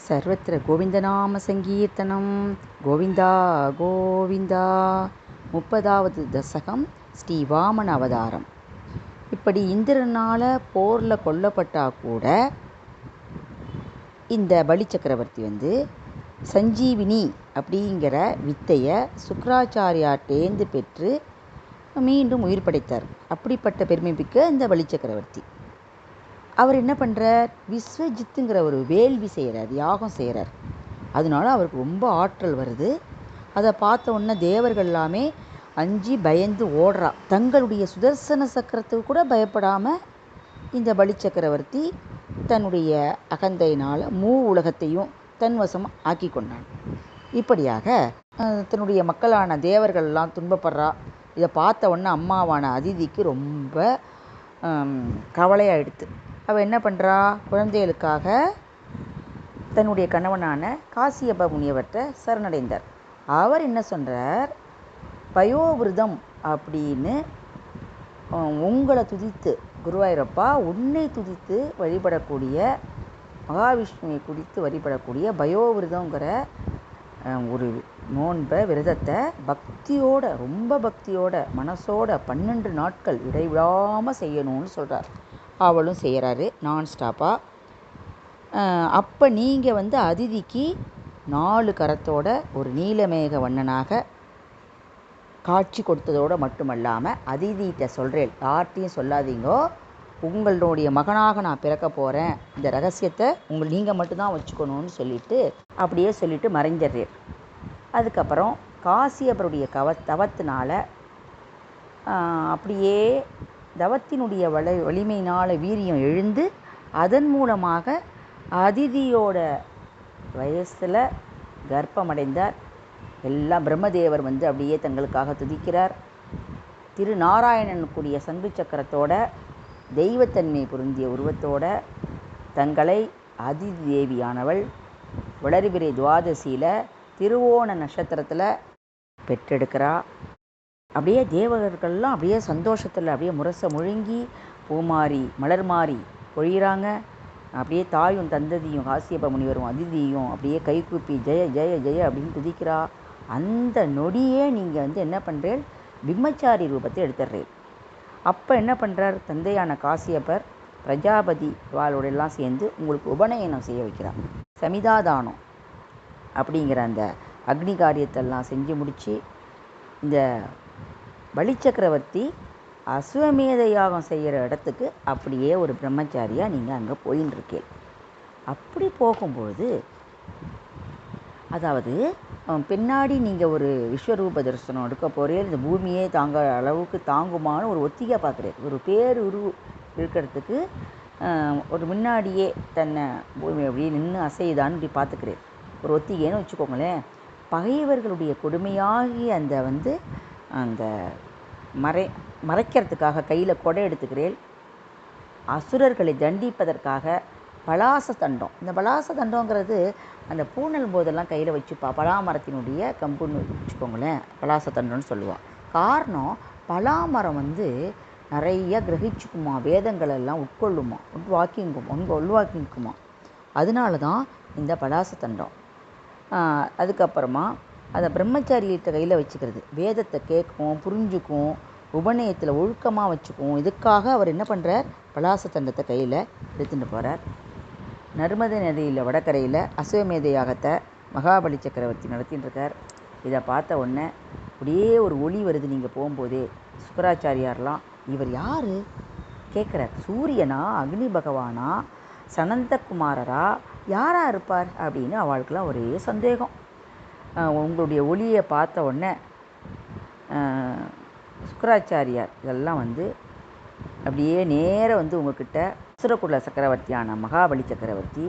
சர்வத்திர கோவிந்தநாம சங்கீர்த்தனம். கோவிந்தா கோவிந்தா. 30வது தசகம் ஸ்ரீ வாமன அவதாரம். இப்படி இந்திரனால் போரில் கொல்லப்பட்டா கூட இந்த பலி சக்கரவர்த்தி சஞ்சீவினி அப்படிங்கிற வித்தையை சுக்கராச்சாரியார்ட்டேந்து பெற்று மீண்டும் உயிர் படைத்தார். அப்படிப்பட்ட பெருமை மிக்க இந்த பலி சக்கரவர்த்தி அவர் என்ன பண்ணுறார், விஸ்வஜித்துங்கிற ஒரு வேள்வி செய்கிறார், யாகம் செய்கிறார். அதனால அவருக்கு ரொம்ப ஆற்றல் வருது. அதை பார்த்த உடனே தேவர்கள் எல்லாமே அஞ்சி பயந்து ஓடுறா. தங்களுடைய சுதர்சன சக்கரத்துக்கு கூட பயப்படாமல் இந்த பலி சக்கரவர்த்தி தன்னுடைய அகந்தையினால் உலகத்தையும் தன் வசம் ஆக்கி கொண்டான். இப்படியாக தன்னுடைய மக்களான தேவர்கள்லாம் துன்பப்படுறா. இதை பார்த்த உடனே அம்மாவான அதிதிக்கு ரொம்ப கவலையாயிடுத்து. அவள் என்ன பண்ணுறா, குழந்தைகளுக்காக தன்னுடைய கணவனான காசியப முனியவர்கிட்ட சரணடைந்தார். அவர் என்ன சொல்கிறார், பயோவிரதம் அப்படின்னு உங்களை துதித்து, குருவாயூரப்பா உன்னை துதித்து வழிபடக்கூடிய, மகாவிஷ்ணுவை குடித்து வழிபடக்கூடிய பயோவிரதங்கிற ஒரு நோன்பை விரதத்தை பக்தியோட, ரொம்ப பக்தியோட, மனசோட 12 நாட்கள் இடைவிடாமல் செய்யணும்னு சொல்கிறார். அவளும் செய்கிறாரு நான் ஸ்டாப்பாக. அப்போ நீங்கள் அதிதிக்கு 4 கரத்தோட ஒரு நீலமேக வண்ணனாக காட்சி கொடுத்ததோடு மட்டுமல்லாமல் அதிதிகிட்ட சொல்கிறேன், யார்கிட்டையும் சொல்லாதீங்கோ, உங்களுடைய மகனாக நான் பிறக்க போகிறேன், இந்த ரகசியத்தை நீங்கள் மட்டும்தான் வச்சுக்கணும்னு சொல்லிட்டு அப்படியே சொல்லிட்டு மறைஞ்சிடுறேன். அதுக்கப்புறம் காசியபருடைய தவத்தினால அப்படியே தவத்தினுடைய வலிமையினால் வீரியம் எழுந்து அதன் மூலமாக அதிதியோட வயசில் கர்ப்பமடைந்தார். எல்லாம் பிரம்மதேவர் அப்படியே தங்களுக்காக துதிக்கிறார். திருநாராயணனுக்குரிய சங்கு சக்கரத்தோட தெய்வத்தன்மை பொருந்திய உருவத்தோட தங்களை அதிதி தேவியானவள் வளர்பிறை துவாதசியில் திருவோண நட்சத்திரத்தில் பெற்றெடுக்கிறா. அப்படியே தேவர்கள்லாம் அப்படியே சந்தோஷத்தில் அப்படியே முரச முழுங்கி பூமாரி மலர் மாறி பொழிகிறாங்க. அப்படியே தாயும் தந்ததியும் காசியப முனிவரும் அதிதியும் அப்படியே கைகூப்பி ஜெய ஜெய ஜெய அப்படின்னு துதிக்கிறா. அந்த நொடியே நீங்கள் என்ன பண்ணுறேன், பிரம்மச்சாரி ரூபத்தை எடுத்துடுறேன். அப்போ என்ன பண்ணுறார், தந்தையான காசியப்பர் பிரஜாபதி வாளோடெல்லாம் சேர்ந்து உங்களுக்கு உபநயனம் செய்ய வைக்கிறார். சமிதாதானம் அப்படிங்கிற அந்த அக்னி காரியத்தெல்லாம் செஞ்சு முடித்து இந்த பலி சக்கரவர்த்தி அஸ்வமேத யாகம் செய்கிற இடத்துக்கு அப்படியே ஒரு பிரம்மச்சாரியாக நீங்கள் அங்கே போயின்னு இருக்கீங்க. அப்படி போகும்பொழுது, அதாவது பின்னாடி நீங்கள் ஒரு விஸ்வரூப தரிசனம் எடுக்க போகிறீர், இந்த பூமியே அளவுக்கு தாங்குமான்னு ஒரு ஒத்திகை பார்க்குறீர். ஒரு பேருருவு இருக்கிறதுக்கு ஒரு முன்னாடியே தன்னை பூமி அப்படியே நின்று அசையுதான்னு இப்படி பார்த்துக்கிறேன். ஒரு ஒத்திகைன்னு வச்சுக்கோங்களேன். பகைவர்களுடைய கொடுமையாகி அந்த மறைக்கிறதுக்காக கையில் கொடை எடுத்துக்கிறேன். அசுரர்களை தண்டிப்பதற்காக பலாச தண்டம். இந்த பலாச தண்டங்கிறது அந்த பூனல் போதெல்லாம் கையில் வச்சுப்பா. பலாமரத்தினுடைய கம்புன்னு வச்சுக்கோங்களேன், பலாச தண்டம்னு சொல்லுவாள். காரணம், பலாமரம் நிறைய கிரகிச்சுக்குமா, வேதங்களெல்லாம் உட்கொள்ளுமா, உள்வாக்கிங்குமா. அதனால தான் இந்த பலாச தண்டம். அதுக்கப்புறமா அதை பிரம்மச்சாரிகிட்ட கையில் வச்சுக்கிறது, வேதத்தை கேட்கும், புரிஞ்சுக்கும், உபநயத்தில் ஒழுக்கமாக வச்சுக்கும். இதுக்காக அவர் என்ன பண்ணுறார், பலாச தண்டத்தை கையில் எடுத்துகிட்டு போகிறார். நர்மதை நதியில் வடக்கரையில் அஸ்வமேத யாகத்தை மகாபலி சக்கரவர்த்தி நடத்தின்னு இருக்கார். இதை பார்த்த உடனே அப்படியே ஒரு ஒளி வருது. நீங்கள் போகும்போதே சுக்கராச்சாரியார்லாம், இவர் யார் கேட்குறார். சூரியனா, அக்னி பகவானா, சனந்தகுமாரரா, யாராக இருப்பார் அப்படின்னு அவளுக்கெல்லாம் ஒரே சந்தேகம். உங்களுடைய ஒளியை பார்த்த உடனே சுக்கராச்சாரியார் இதெல்லாம் அப்படியே நேராக உங்கள்கிட்ட அசுரகுல சக்கரவர்த்தியான மகாபலி சக்கரவர்த்தி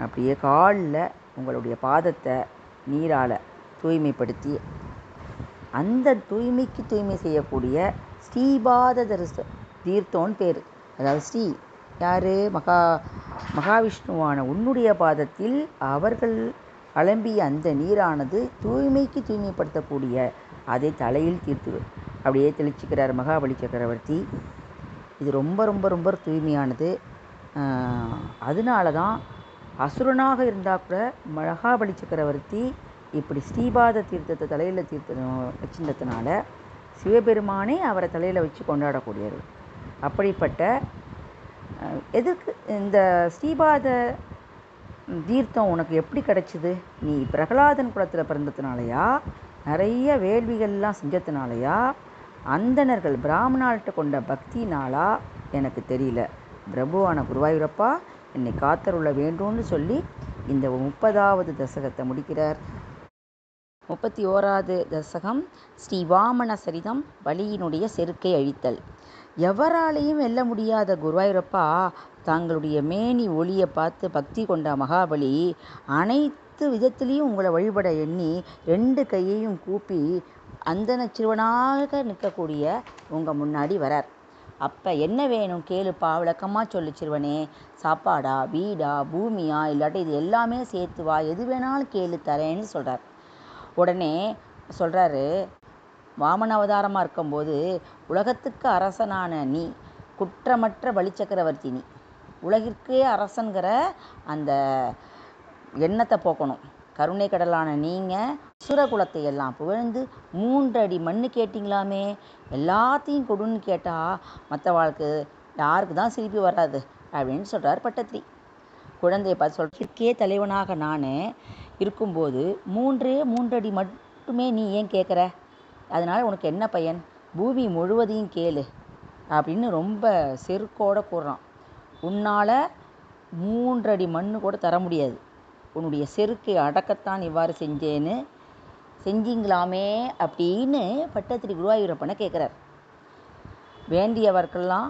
அப்படியே காலில் உங்களுடைய பாதத்தை நீரால் தூய்மைப்படுத்தி, அந்த தூய்மைக்கு தூய்மை செய்யக்கூடிய ஸ்ரீபாத தீர்த்தோன்னு பேர். அதாவது ஸ்ரீ யார், மகாவிஷ்ணுவான உன்னுடைய பாதத்தில் அவர்கள் அலம்பிய அந்த நீரானது தூய்மைக்கு தூய்மைப்படுத்தக்கூடிய, அதை தலையில் தீர்த்து அப்படியே தெளிச்சுக்கிறார் மகாபலி சக்கரவர்த்தி. இது ரொம்ப ரொம்ப ரொம்ப தூய்மையானது. அதனால தான் அசுரனாக இருந்தால் கூட மகாபலி சக்கரவர்த்தி இப்படி ஸ்ரீபாத தீர்த்தத்தை தலையில் வச்சிருந்ததுனால சிவபெருமானே அவரை தலையில் வச்சு கொண்டாடக்கூடியது. அப்படிப்பட்ட எதுக்கு இந்த ஸ்ரீபாத தீர்த்தம் உனக்கு எப்படி கிடச்சிது? நீ பிரகலாதன் குலத்தில் பிறந்ததுனாலையா, நிறைய வேள்விகள்லாம் செஞ்சதுனாலையா, அந்தணர்கள் பிராமணால்கிட்ட கொண்ட பக்தினாலா எனக்கு தெரியல. பிரபுவான குருவாயூரப்பா என்னை காத்தருள வேண்டும்னு சொல்லி இந்த 30வது தசகத்தை முடிக்கிறார். 31வது தசகம் ஸ்ரீ வாமன சரிதம், பலியினுடைய செருக்கை அழித்தல். எவராலையும் வெல்ல முடியாத குருவாயூரப்பா தங்களுடைய மேனி ஒளியை பார்த்து பக்தி கொண்ட மகாபலி அனைத்து விதத்திலையும் உங்களை வழிபட எண்ணி 2 கையையும் கூப்பி அந்தன சிறுவனாக நிற்கக்கூடிய உங்கள் முன்னாடி வரார். அப்போ என்ன வேணும் கேளுப்பா, விளக்கமாக சொல்லு சிறுவனே. சாப்பாடா, வீடா, பூமியா, இல்லாட்டி இது எல்லாமே சேர்த்து வா, எது வேணாலும் கேளு தரேன்னு சொல்கிறார். உடனே சொல்கிறாரு, வாமன அவதாரமாக இருக்கும்போது உலகத்துக்கு அரசனான நீ, குற்றமற்ற பலிச்சக்கரவர்த்தி நீ, உலகிற்கே அரசன்கிற அந்த எண்ணத்தை போக்கணும். கருணை கடலான நீங்கள் அசுரகுலத்தை எல்லாம் புகழ்ந்து 3 அடி மண்ணு கேட்டிங்களாமே, எல்லாத்தையும் கொடுன்னு கேட்டால் மற்ற வாழ்க்கை யாருக்கு தான் சிரிப்பு வராது அப்படின்னு சொல்கிறார் பட்டத்திரி. குழந்தையை பார்த்து சொல்கிறதுக்கே தலைவனாக நான் இருக்கும்போது 3 அடி மட்டுமே நீ ஏன் கேட்குற? அதனால் உனக்கு என்ன பயன்? பூமி முழுவதையும் கேளு அப்படின்னு ரொம்ப செருக்கோடு கூறுறான். உன்னால் 3 அடி மண்ணு கூட தர முடியாது, உன்னுடைய செருக்கை அடக்கத்தான் இவ்வாறு செஞ்சீங்களாமே அப்படின்னு பட்டத்திரி குருவாயூரப்பனை கேட்குறார். வேண்டியவர்க்கெல்லாம்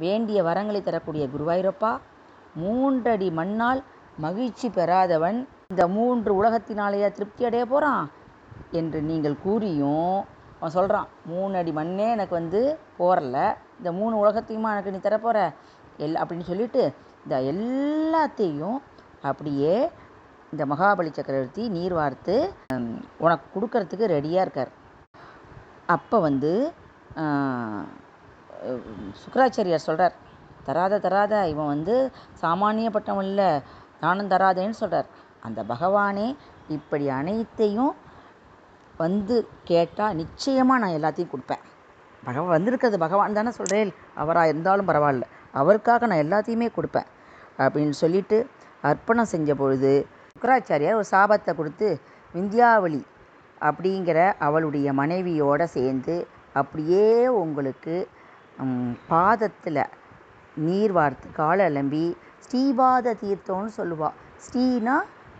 வேண்டிய வரங்களை தரக்கூடிய குருவாயூரப்பா, 3 அடி மண்ணால் மகிழ்ச்சி பெறாதவன் இந்த 3 உலகத்தினாலேயே திருப்தி அடைய போகிறான் என்று நீங்கள் கூறியும் அவன் சொல்கிறான், 3 அடி மண்ணே எனக்கு போறல, இந்த 3 உலகத்தையுமா எனக்கு நீ தரப்போகிற அப்படின்னு சொல்லிட்டு இந்த எல்லாத்தையும் அப்படியே இந்த மகாபலி சக்கரவர்த்தி நீர் வார்த்து உனக்கு கொடுக்கறதுக்கு ரெடியாக இருக்கார். அப்போ சுக்கராச்சாரியார் சொல்கிறார், தராத இவன் சாமானியப்பட்டவன் இல்லை, தானம் தராதேன்னு சொல்கிறார். அந்த பகவானே இப்படி அனைத்தையும் கேட்டால் நிச்சயமாக நான் எல்லாத்தையும் கொடுப்பேன். வந்திருக்கிறது பகவான் தானே சொல்கிறேன், அவராக இருந்தாலும் பரவாயில்ல, அவருக்காக நான் எல்லாத்தையுமே கொடுப்பேன் அப்படின்னு சொல்லிட்டு அர்ப்பணம் செஞ்ச பொழுது சுக்கராச்சாரியார் ஒரு சாபத்தை கொடுத்து விந்தியாவளி அப்படிங்கிற அவளுடைய மனைவியோடு சேர்ந்து அப்படியே உங்களுக்கு பாதத்தில் நீர் வார்த்து காலை அலம்பி ஸ்ரீபாத தீர்த்தம்னு சொல்லுவாள். ஸ்ரீனா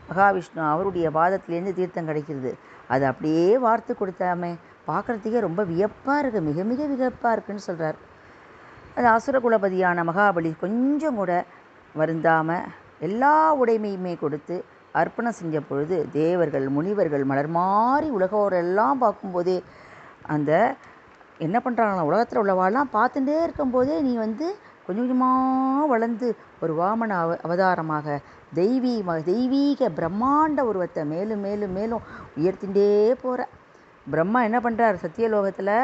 மகாவிஷ்ணு, அவருடைய பாதத்திலேருந்து தீர்த்தம் கிடைக்கிறது. அது அப்படியே வார்த்து கொடுத்தாமே, பார்க்குறதுக்கே ரொம்ப வியப்பாக இருக்குது, மிக மிக வியப்பாக இருக்குதுன்னு சொல்கிறார். அது அசுரகுலபதியான மகாபலி கொஞ்சம் கூட வருந்தாமல் எல்லா உடைமையுமே கொடுத்து அர்ப்பணம் செஞ்ச பொழுது தேவர்கள் முனிவர்கள் மலர் மாறி உலகோரெல்லாம் பார்க்கும்போதே அந்த என்ன பண்ணுறாங்களா, உலகத்தில் உள்ளவாள்லாம் பார்த்துட்டே இருக்கும்போதே நீ கொஞ்சம் கொஞ்சமாக வளர்ந்து ஒரு வாமன அவதாரமாக தெய்வீக பிரம்மாண்ட உருவத்தை மேலும் மேலும் மேலும் உயர்த்திண்டே போகிற. பிரம்மா என்ன பண்ணுறார், சத்தியலோகத்தில்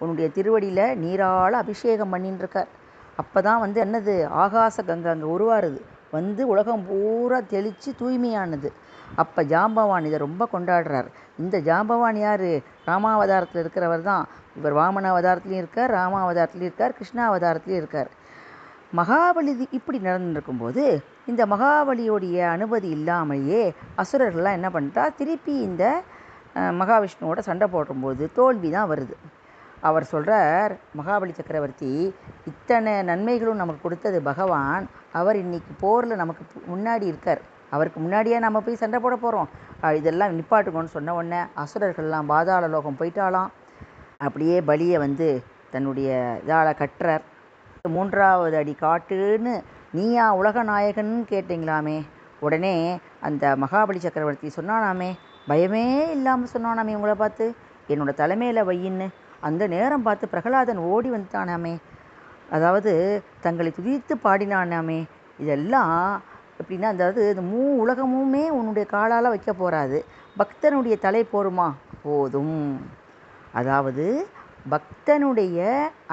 உன்னுடைய திருவடியில் நீரால் அபிஷேகம் பண்ணின்னு இருக்கார். அப்போ தான் என்னது ஆகாச கங்கை அங்கே உருவாருது, உலகம் பூரா தெளித்து தூய்மையானது. அப்போ ஜாம்பவான் இதை ரொம்ப கொண்டாடுறார். இந்த ஜாம்பவான் யார்? ராமாவதாரத்தில் இருக்கிறவர் தான். இவர் வாமன அவதாரத்துலேயும் இருக்கார், ராமாவதாரத்துலேயும் இருக்கார், கிருஷ்ணாவதாரத்துலேயும் இருக்கார். மகாபலி இப்படி நடந்துருக்கும்போது இந்த மகாபலியோடைய அனுமதி இல்லாமலேயே அசுரர்கள்லாம் என்ன பண்ணிட்டா, திருப்பி இந்த மகாவிஷ்ணுவோட சண்டை போடும்போது தோல்வி தான் வருது. அவர் சொல்கிறார், மகாபலி சக்கரவர்த்தி இத்தனை நன்மைகளும் நமக்கு கொடுத்தது பகவான், அவர் இன்னைக்கு போரில் நமக்கு முன்னாடி இருக்கார், அவருக்கு முன்னாடியே நம்ம போய் சண்டை போட போகிறோம், இதெல்லாம் நிப்பாட்டுங்கன்னு சொன்ன உடனே அசுரர்கள்லாம் பாதாள லோகம் போயிட்டாலாம். அப்படியே பலியை தன்னுடைய இதால் கட்டுறார். 3வது அடி காட்டுன்னு நீயா உலக நாயகன்னு கேட்டீங்களாமே, உடனே அந்த மகாபலி சக்கரவர்த்தி சொன்னானாமே, பயமே இல்லாமல் சொன்னானாமே உங்களை பார்த்து, என்னோடய தலைமையில் வையின்னு. அந்த நேரம் பார்த்து பிரகலாதன் ஓடி வந்துட்டானாமே, அதாவது தங்களை துதித்து பாடினானாமே. இதெல்லாம் எப்படின்னா, அதாவது இந்த உலகமுமே உன்னுடைய காலால் வைக்க போகாது, பக்தனுடைய தலை போருமா? போதும். அதாவது பக்தனுடைய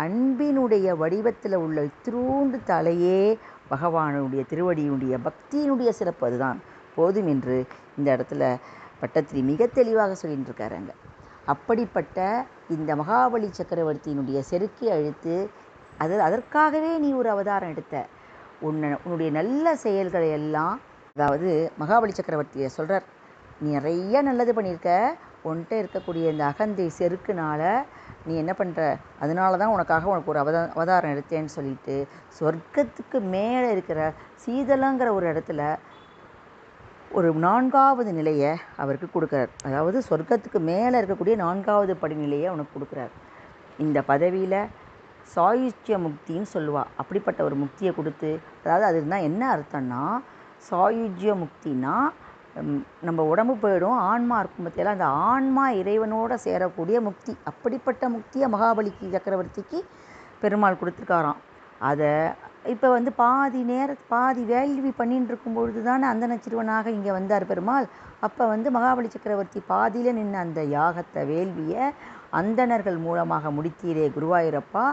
அன்பினுடைய வடிவத்தில் உள்ள இத்திரூண்டு தலையே பகவானுடைய திருவடியினுடைய பக்தியினுடைய சிறப்பு அதுதான் போதும் என்று இந்த இடத்துல பட்டத்திரி மிக தெளிவாக சொல்லிட்டு இருக்காருங்க. அப்படிப்பட்ட இந்த மகாபலி சக்கரவர்த்தியினுடைய செருக்கை அழித்து அதற்காகவே நீ ஒரு அவதாரம் எடுத்த. உன்னுடைய நல்ல செயல்களை எல்லாம், அதாவது மகாபலி சக்கரவர்த்தியை சொல்கிறார், நீ நிறைய நல்லது பண்ணியிருக்க, உன்கிட்ட இருக்கக்கூடிய இந்த அகந்தை செருக்குனால நீ என்ன பண்ணுற, அதனால தான் உனக்காக உனக்கு ஒரு அவதாரம் எடுத்தேன்னு சொல்லிட்டு சொர்க்கத்துக்கு மேலே இருக்கிற சீதளங்கிற ஒரு இடத்துல ஒரு 4வது நிலையை அவருக்கு கொடுக்குறார். அதாவது சொர்க்கத்துக்கு மேலே இருக்கக்கூடிய 4வது படிநிலையை அவனுக்கு கொடுக்குறார். இந்த பதவியில் சாயுஜ்ய முக்தின்னு சொல்லுவாள். அப்படிப்பட்ட ஒரு முக்தியை கொடுத்து, அதாவது அதுனா என்ன அர்த்தம்னா, சாயுஜ்ய முக்தினா நம்ம உடம்பு போயிடும், ஆன்மா இருக்கும் பற்றியெல்லாம், அந்த ஆன்மா இறைவனோடு சேரக்கூடிய முக்தி. அப்படிப்பட்ட முக்தியை மகாபலிக்கு சக்கரவர்த்திக்கு பெருமாள் கொடுத்துருக்காராம். அதை இப்போ பாதி வேள்வி பண்ணிட்டு இருக்கும்பொழுது தானே அந்தன சிறுவனாக இங்கே வந்தார் பெருமாள். அப்போ மகாபலி சக்கரவர்த்தி பாதியில் நின்று அந்த யாகத்தை வேள்வியை அந்தணர்கள் மூலமாக முடித்தீரே குருவாயூரப்பா,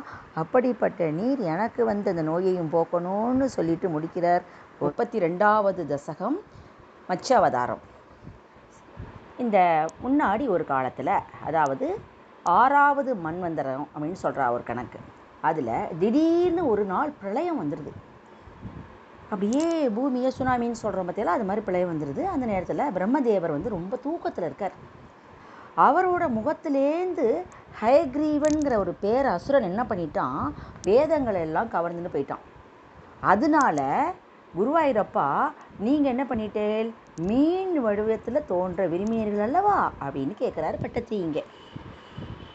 அப்படிப்பட்ட நீர் எனக்கு அந்த நோயையும் போக்கணும்னு சொல்லிட்டு முடிக்கிறார். 32வது தசகம் மத்ஸ்யாவதாரம். இந்த முன்னாடி ஒரு காலத்தில், அதாவது 6வது மன்வந்தரம் அப்படின்னு சொல்கிறா ஒரு கணக்கு, அதில் திடீர்னு ஒரு நாள் பிரளயம் வந்துடுது. அப்படியே பூமியை சுனாமின்னு சொல்கிறோம் பார்த்தியெல்லாம், அது மாதிரி பிரளயம் வந்துடுது. அந்த நேரத்தில் பிரம்மதேவர் ரொம்ப தூக்கத்தில் இருக்கார். அவரோட முகத்திலேருந்து ஹயக்ரீவன்கிற ஒரு பேர் அசுரன் என்ன பண்ணிட்டான், வேதங்களை எல்லாம் கவர்ந்துன்னு போயிட்டான். அதனால குருவாயூரப்பா நீங்கள் என்ன பண்ணிட்டேன், மீன் வடிவத்தில் தோன்ற விரும்பினீர்கள் அல்லவா அப்படின்னு கேட்குறாரு பட்டத்திரி. இங்கே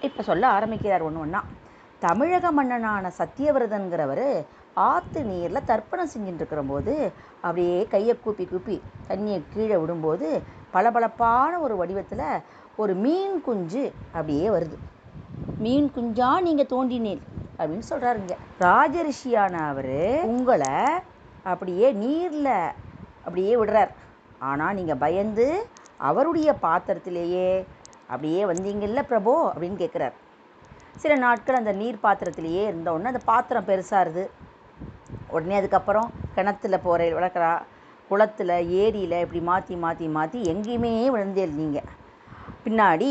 இப்போ சொல்ல ஆரம்பிக்கிறார் ஒன்று ஒன்றா. தமிழக மன்னனான சத்தியவிரதன்கிறவர் ஆற்று நீரில் தர்ப்பணம் செஞ்சுட்டு இருக்கிற போது அப்படியே கையை கூப்பி தண்ணியை கீழே விடும்போது பளபளப்பான ஒரு வடிவத்தில் ஒரு மீன் குஞ்சு அப்படியே வருது. மீன் குஞ்சா நீங்கள் தோண்டினீர் அப்படின்னு சொல்கிறாருங்க. ராஜரிஷியான அவர் உங்களை அப்படியே நீரில் அப்படியே விடுறார். ஆனால் நீங்கள் பயந்து அவருடைய பாத்திரத்திலேயே அப்படியே வந்தீங்கல்ல பிரபோ அப்படின்னு கேட்குறார். சில நாட்கள் அந்த நீர் பாத்திரத்திலேயே இருந்தோடனே அந்த பாத்திரம் பெருசாகுது. உடனே அதுக்கப்புறம் கிணத்துல வளர்க்குறா, குளத்தில், ஏரியில் இப்படி மாற்றி எங்கேயுமே விழுந்தே இருந்தீங்க. பின்னாடி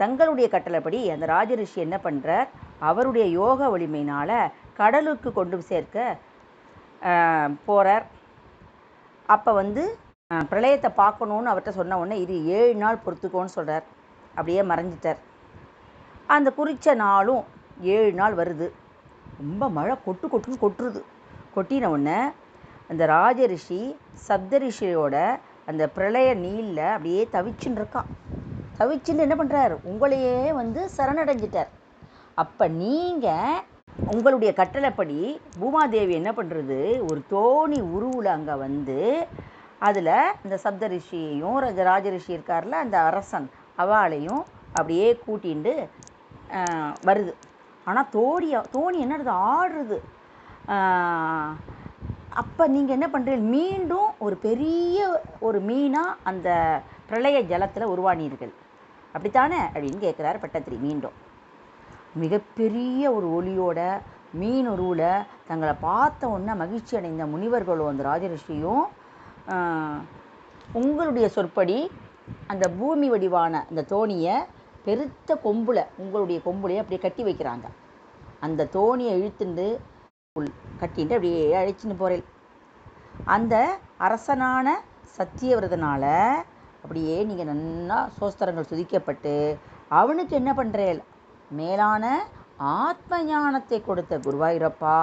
தங்களுடைய கட்டளைப்படி அந்த ராஜரிஷி என்ன பண்ணுறார், அவருடைய யோக வலிமையினால் கடலுக்கு கொண்டு சேர்க்க போகிறார். அப்போ பிரளயத்தை பார்க்கணுன்னு அவர்கிட்ட சொன்ன உடனே இது 7 நாள் பொறுத்துக்கோன்னு சொல்கிறார். அப்படியே மறைஞ்சிட்டார். அந்த குறித்த நாளும் 7 நாள் வருது. ரொம்ப மழை கொட்டுன்னு கொட்டுருது. கொட்டின உடனே அந்த ராஜரிஷி சப்தரிஷியோட அந்த பிரளய நீரில் அப்படியே தவிச்சுன்னு இருக்கான். தவிச்சுன்னு என்ன பண்ணுறார், உங்களையே சரணடைஞ்சிட்டார். அப்போ நீங்கள் உங்களுடைய கட்டளைப்படி பூமாதேவி என்ன பண்ணுறது, ஒரு தோணி உருவில் அங்கே அதில் இந்த சப்தரிஷியையும் ராஜரிஷி இருக்கார்ல அந்த அரசன் அவளையும் அப்படியே கூட்டிண்டு வருது. ஆனால் தோணி என்னது ஆடுறது. அப்போ நீங்கள் என்ன பண்ணுறீங்க, மீண்டும் ஒரு பெரிய ஒரு மீனாக அந்த பிரளய ஜலத்தில் உருவானீர்கள் அப்படித்தானே அப்படின்னு கேட்குறாரு பட்டத்திரி. மீண்டும் மிகப்பெரிய ஒரு ஒளியோட மீன் உருவில் தங்களை பார்த்த உடனே மகிழ்ச்சி அடைந்த முனிவர்களும் அந்த ராஜரிஷியும் உங்களுடைய சொற்படி அந்த பூமி வடிவான அந்த தோணியை பெருத்த உங்களுடைய கொம்புலையே அப்படியே கட்டி வைக்கிறாங்க. அந்த தோணியை இழுத்துண்டு கட்டிட்டு அப்படியே அழைச்சின்னு போகிறேன். அந்த அரசனான சத்தியவிரதனால் அப்படியே நீங்கள் நல்லா சோஸ்திரங்கள் துதிக்கப்பட்டு அவனுக்கு என்ன பண்ணுறேன், மேலான ஆத்ம ஞானத்தை கொடுத்த குருவாயூரப்பா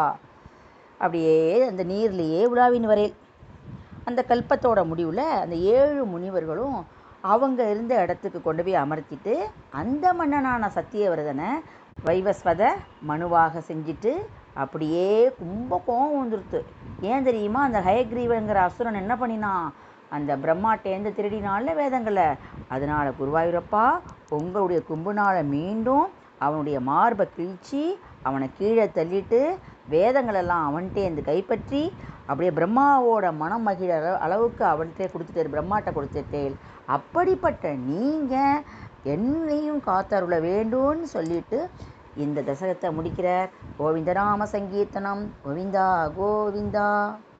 அப்படியே அந்த நீர்லேயே உலாவின்னு வரேன். அந்த கல்பத்தோட முடிவில் அந்த 7 முனிவர்களும் அவங்க இருந்த இடத்துக்கு கொண்டு போய் அமர்த்திட்டு அந்த மன்னனான சத்தியவிரதனை வைவஸ்வத மனுவாக செஞ்சுட்டு அப்படியே ரொம்ப கோபம் வந்துடுத்து. ஏன் தெரியுமா, அந்த ஹயக்ரீவங்கிற அசுரன் என்ன பண்ணினான், அந்த பிரம்மாட்டேந்து திருடினால வேதங்களை. அதனால் குருவாயூரப்பா உங்களுடைய கும்புனால் மீண்டும் அவனுடைய மார்பை கிழிச்சி அவனை கீழே தள்ளிட்டு வேதங்களெல்லாம் அவன்கிட்டேந்து கைப்பற்றி அப்படியே பிரம்மாவோட மனம் மகிழ அளவுக்கு அவன்கிட்டே கொடுத்துட்டேன், பிரம்மாட்ட கொடுத்துட்டேன். அப்படிப்பட்ட நீங்கள் என்னையும் காத்தருள வேண்டும்னு சொல்லிட்டு இந்த தசகத்தை முடிக்கிறார். கோவிந்தநாம சங்கீர்த்தனம். கோவிந்தா கோவிந்தா.